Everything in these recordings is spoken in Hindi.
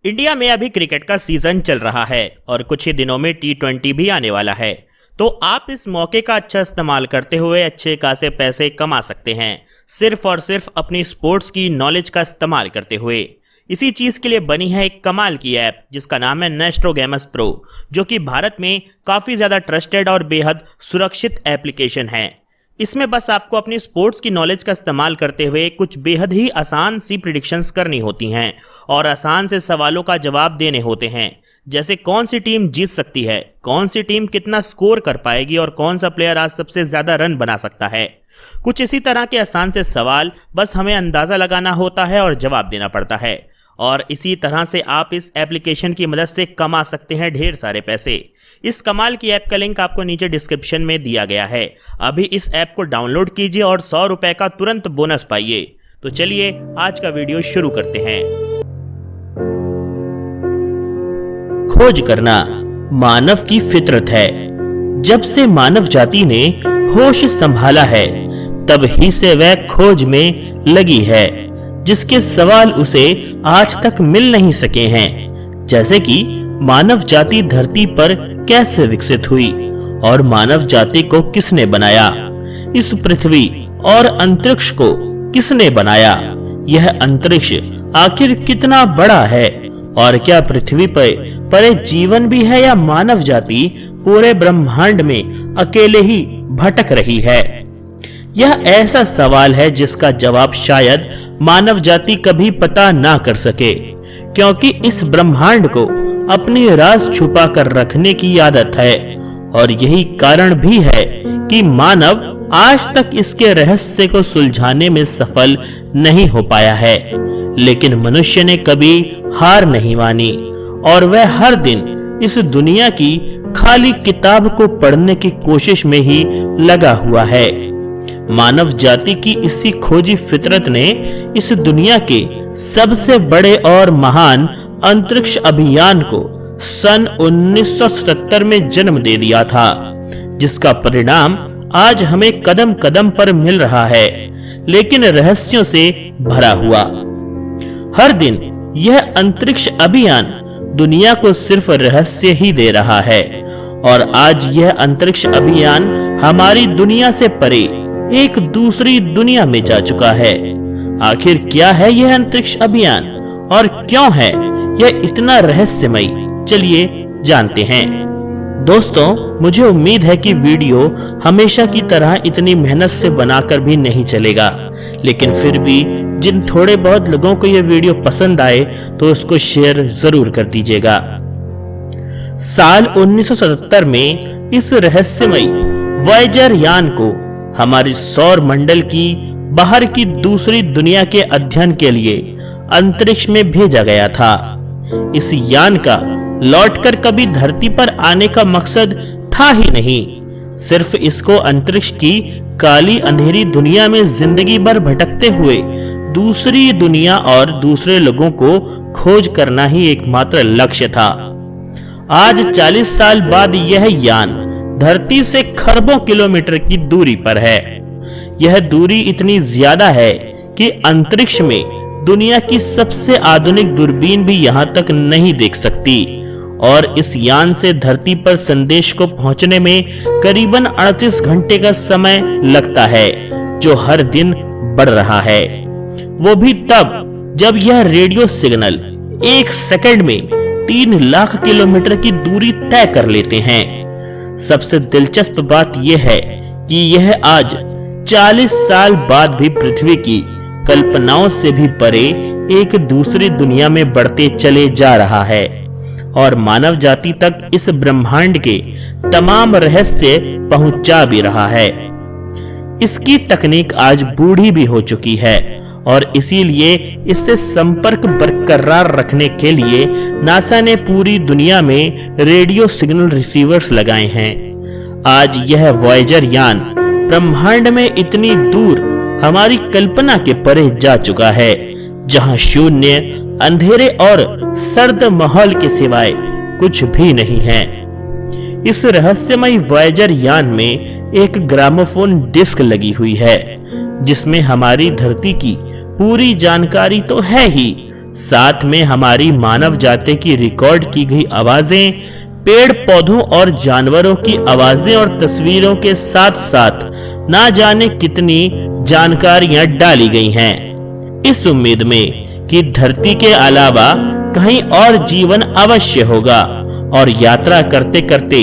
इंडिया में अभी क्रिकेट का सीजन चल रहा है और कुछ ही दिनों में T20 भी आने वाला है। तो आप इस मौके का अच्छा इस्तेमाल करते हुए अच्छे खासे पैसे कमा सकते हैं, सिर्फ और सिर्फ अपनी स्पोर्ट्स की नॉलेज का इस्तेमाल करते हुए। इसी चीज़ के लिए बनी है एक कमाल की ऐप जिसका नाम है नेस्ट्रो गेमर्स प्रो, जो कि भारत में काफ़ी ज़्यादा ट्रस्टेड और बेहद सुरक्षित एप्लीकेशन है। इसमें बस आपको अपनी स्पोर्ट्स की नॉलेज का इस्तेमाल करते हुए कुछ बेहद ही आसान सी प्रिडिक्शंस करनी होती हैं और आसान से सवालों का जवाब देने होते हैं, जैसे कौन सी टीम जीत सकती है, कौन सी टीम कितना स्कोर कर पाएगी और कौन सा प्लेयर आज सबसे ज़्यादा रन बना सकता है। कुछ इसी तरह के आसान से सवाल बस हमें अंदाज़ा लगाना होता है और जवाब देना पड़ता है। और इसी तरह से आप इस एप्लीकेशन की मदद से कमा सकते हैं ढेर सारे पैसे। इस कमाल की ऐप का लिंक आपको नीचे डिस्क्रिप्शन में दिया गया है। अभी इस ऐप को डाउनलोड कीजिए और 100 रुपए का तुरंत बोनस पाइए। तो चलिए आज का वीडियो शुरू करते हैं। खोज करना मानव की फितरत है। जब से मानव जाति ने होश संभाला है तब ही से वह खोज में लगी है, जिसके सवाल उसे आज तक मिल नहीं सके हैं। जैसे कि मानव जाति धरती पर कैसे विकसित हुई और मानव जाति को किसने बनाया, इस पृथ्वी और अंतरिक्ष को किसने बनाया, यह अंतरिक्ष आखिर कितना बड़ा है और क्या पृथ्वी पर जीवन भी है या मानव जाति पूरे ब्रह्मांड में अकेले ही भटक रही है। यह ऐसा सवाल है जिसका जवाब शायद मानव जाति कभी पता ना कर सके, क्योंकि इस ब्रह्मांड को अपनी राज छुपा कर रखने की आदत है और यही कारण भी है कि मानव आज तक इसके रहस्य को सुलझाने में सफल नहीं हो पाया है। लेकिन मनुष्य ने कभी हार नहीं मानी और वह हर दिन इस दुनिया की खाली किताब को पढ़ने की कोशिश में ही लगा हुआ है। मानव जाति की इसी खोजी फितरत ने इस दुनिया के सबसे बड़े और महान अंतरिक्ष अभियान को सन 1977 में जन्म दे दिया था, जिसका परिणाम आज हमें कदम कदम पर मिल रहा है, लेकिन रहस्यों से भरा हुआ। हर दिन यह अंतरिक्ष अभियान दुनिया को सिर्फ रहस्य ही दे रहा है और आज यह अंतरिक्ष अभियान हमारी दुनिया से परे एक दूसरी दुनिया में जा चुका है। आखिर क्या है यह अंतरिक्ष अभियान और क्यों है यह इतना रहस्यमयी, चलिए जानते हैं। दोस्तों, मुझे उम्मीद है कि वीडियो हमेशा की तरह इतनी मेहनत से बनाकर भी नहीं चलेगा, लेकिन फिर भी जिन थोड़े बहुत लोगों को यह वीडियो पसंद आए तो उसको शेयर जरूर कर दीजिएगा। साल 1977 में इस रहस्यमयी वॉयेजर यान को हमारी सौर मंडल की बाहर की दूसरी दुनिया के अध्ययन के लिए अंतरिक्ष में भेजा गया था। इस यान का लौटकर कभी धरती पर आने का मकसद था ही नहीं, सिर्फ इसको अंतरिक्ष की काली अंधेरी दुनिया में जिंदगी भर भटकते हुए दूसरी दुनिया और दूसरे लोगों को खोज करना ही एकमात्र लक्ष्य था। आज 40 साल बाद यह यान धरती से खरबों किलोमीटर की दूरी पर है। यह दूरी इतनी ज्यादा है कि अंतरिक्ष में दुनिया की सबसे आधुनिक दूरबीन भी यहां तक नहीं देख सकती और इस यान से धरती पर संदेश को पहुंचने में करीबन 38 घंटे का समय लगता है, जो हर दिन बढ़ रहा है। वो भी तब जब यह रेडियो सिग्नल 1 सेकंड में 3 लाख किलोमीटर की दूरी तय कर लेते हैं। सबसे दिलचस्प बात यह है कि यह आज 40 साल बाद भी पृथ्वी की कल्पनाओं से भी परे एक दूसरी दुनिया में बढ़ते चले जा रहा है और मानव जाति तक इस ब्रह्मांड के तमाम रहस्य पहुंचा भी रहा है। इसकी तकनीक आज बूढ़ी भी हो चुकी है और इसीलिए इससे संपर्क बरकरार रखने के लिए नासा ने पूरी दुनिया में रेडियो सिग्नल रिसीवर्स लगाए हैं। आज यह वॉयेजर यान ब्रह्मांड में इतनी दूर हमारी कल्पना के परे जा चुका है, जहां शून्य, अंधेरे और सर्द माहौल के सिवाय कुछ भी नहीं है। इस रहस्यमयी वॉयेजर यान में एक ग्रामोफोन डिस्क लगी हुई है, जिसमें हमारी धरती की पूरी जानकारी तो है ही, साथ में हमारी मानव जाति की रिकॉर्ड की गई आवाजें, पेड़ पौधों और जानवरों की आवाजें और तस्वीरों के साथ साथ ना जाने कितनी जानकारियां डाली गई हैं, इस उम्मीद में कि धरती के अलावा कहीं और जीवन अवश्य होगा। और यात्रा करते करते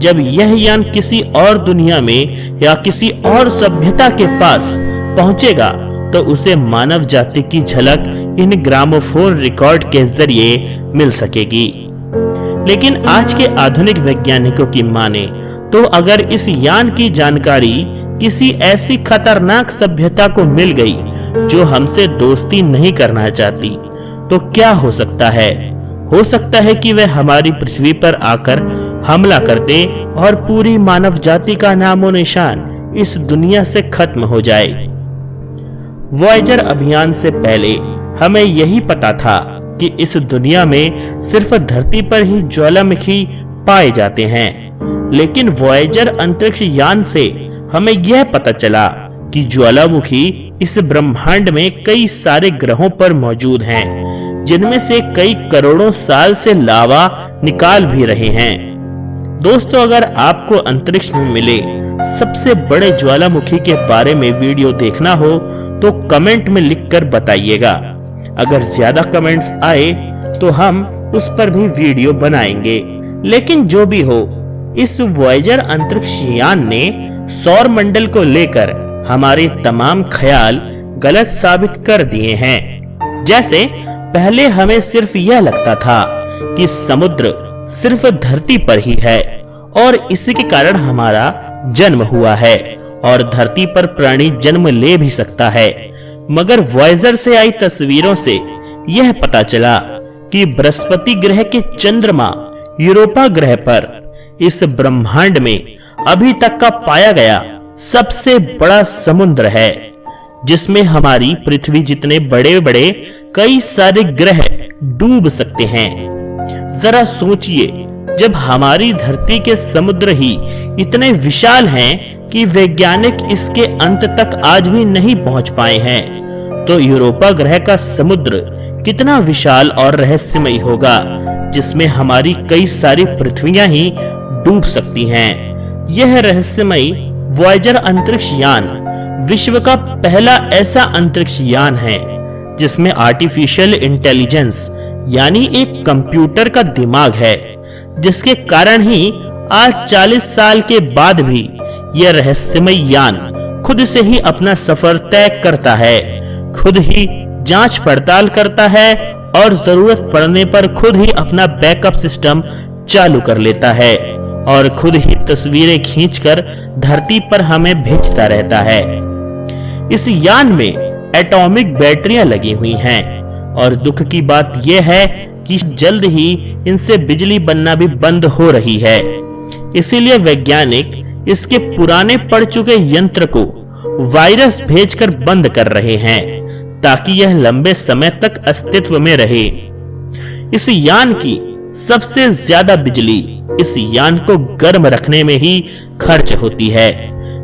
जब यह यान किसी और दुनिया में या किसी और सभ्यता के पास पहुंचेगा तो उसे मानव जाति की झलक इन ग्रामोफोन रिकॉर्ड के जरिए मिल सकेगी। लेकिन आज के आधुनिक वैज्ञानिकों की माने तो अगर इस यान की जानकारी किसी ऐसी खतरनाक सभ्यता को मिल गई जो हमसे दोस्ती नहीं करना चाहती, तो क्या हो सकता है? हो सकता है कि वह हमारी पृथ्वी पर आकर हमला कर दे और पूरी मानव जाति का नामो निशान इस दुनिया से खत्म हो जाए। वॉयेजर अभियान से पहले हमें यही पता था कि इस दुनिया में सिर्फ धरती पर ही ज्वालामुखी पाए जाते हैं, लेकिन वॉयेजर अंतरिक्ष यान से हमें यह पता चला कि ज्वालामुखी इस ब्रह्मांड में कई सारे ग्रहों पर मौजूद हैं, जिनमें से कई करोड़ों साल से लावा निकाल भी रहे हैं। दोस्तों, अगर आपको अंतरिक्ष में मिले सबसे बड़े ज्वालामुखी के बारे में वीडियो देखना हो तो कमेंट में लिखकर बताइएगा। अगर ज्यादा कमेंट्स आए तो हम उस पर भी वीडियो बनाएंगे। लेकिन जो भी हो, इस वॉयेजर अंतरिक्ष यान ने सौर मंडल को लेकर हमारे तमाम ख्याल गलत साबित कर दिए हैं। जैसे पहले हमें सिर्फ यह लगता था कि समुद्र सिर्फ धरती पर ही है और इसी के कारण हमारा जन्म हुआ है और धरती पर प्राणी जन्म ले भी सकता है। मगर वॉयेजर से आई तस्वीरों से यह पता चला कि बृहस्पति ग्रह के चंद्रमा यूरोपा ग्रह पर इस ब्रह्मांड में अभी तक का पाया गया सबसे बड़ा समुद्र है, जिसमें हमारी पृथ्वी जितने बड़े बड़े कई सारे ग्रह डूब सकते हैं। जरा सोचिए, जब हमारी धरती के समुद्र ही इतने विशाल हैं कि वैज्ञानिक इसके अंत तक आज भी नहीं पहुंच पाए हैं, तो यूरोपा ग्रह का समुद्र कितना विशाल और रहस्यमयी होगा, जिसमें हमारी कई सारी पृथ्वियां ही डूब सकती हैं। यह रहस्यमयी वॉयेजर अंतरिक्ष यान विश्व का पहला ऐसा अंतरिक्ष यान है जिसमें आर्टिफिशियल इंटेलिजेंस यानी एक कंप्यूटर का दिमाग है, जिसके कारण ही आज 40 साल के बाद भी यह रहस्यमय यान खुद से ही अपना सफर तय करता है, खुद ही जांच पड़ताल करता है और जरूरत पड़ने पर खुद ही अपना बैकअप सिस्टम चालू कर लेता है और खुद ही तस्वीरें खींचकर धरती पर हमें भेजता रहता है। इस यान में एटॉमिक बैटरियां लगी हुई हैं और दुख की बात यह है कि जल्द ही इनसे बिजली बनना भी बंद हो रही है। इसीलिए वैज्ञानिक इसके पुराने पड़ चुके यंत्र को वायरस भेजकर बंद कर रहे हैं ताकि यह लंबे समय तक अस्तित्व में रहे। इस यान की सबसे ज्यादा बिजली इस यान को गर्म रखने में ही खर्च होती है,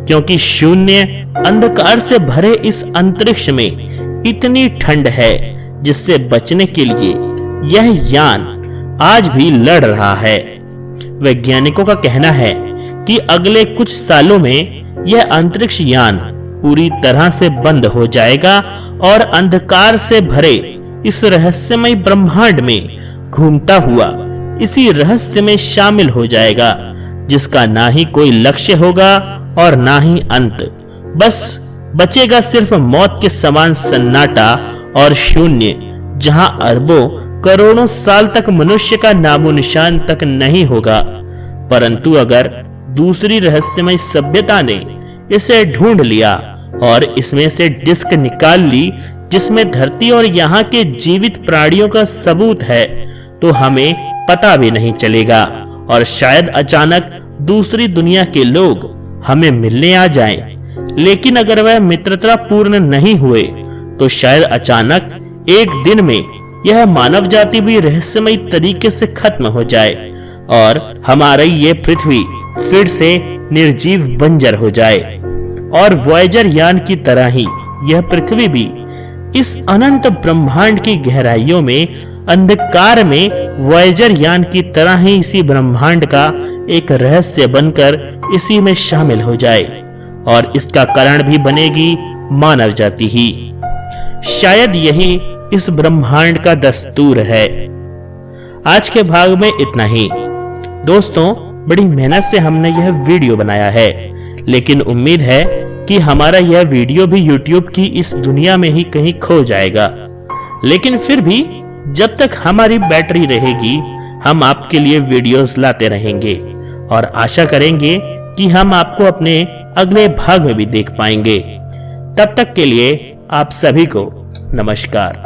क्योंकि शून्य अंधकार से भरे इस अंतरिक्ष में इतनी ठंड है जिससे बचने के लिए यह यान आज भी लड़ रहा है। वैज्ञानिकों का कहना है कि अगले कुछ सालों में यह अंतरिक्ष यान पूरी तरह से बंद हो जाएगा और अंधकार से भरे इस रहस्यमय ब्रह्मांड में घूमता हुआ इसी रहस्य में शामिल हो जाएगा, जिसका ना ही कोई लक्ष्य होगा और ना ही अंत। बस बचेगा सिर्फ मौत के समान सन्नाटा और शून्य, जहां अरबों करोड़ों साल तक मनुष्य का नामो निशान तक नहीं होगा। परंतु अगर दूसरी रहस्यमय सभ्यता ने इसे ढूंढ लिया और इसमें से डिस्क निकाल ली जिसमें धरती और यहाँ के जीवित प्राणियों का सबूत है, तो हमें पता भी नहीं चलेगा और शायद अचानक दूसरी दुनिया के लोग हमें मिलने आ जाएं। लेकिन अगर वह मित्रता पूर्ण नहीं हुए तो शायद अचानक एक दिन में यह मानव जाति भी रहस्यमय तरीके से खत्म हो जाए और हमारी ये पृथ्वी फिर से निर्जीव बंजर हो जाए। और वॉयेजर यान की तरह ही यह पृथ्वी भी इस अनंत ब्रह्मांड की गहराइयों में अंधकार में वॉयेजर यान की तरह ही इसी ब्रह्मांड का एक रहस्य बनकर इसी में शामिल हो जाए और इसका कारण भी बनेगी मानव जाति ही। शायद यही इस ब्रह्मांड का दस्तूर है। आज के भाग में इतना ही। दोस्तों, बड़ी मेहनत से हमने यह वीडियो बनाया है, लेकिन उम्मीद है कि हमारा यह वीडियो भी YouTube की इस दुनिया में ही कहीं खो जाएगा। लेकिन फिर भी जब तक हमारी बैटरी रहेगी, हम आपके लिए वीडियोस लाते रहेंगे और आशा करेंगे कि हम आपको अपने अगले भाग में भी देख पाएंगे। तब तक के लिए आप सभी को नमस्कार।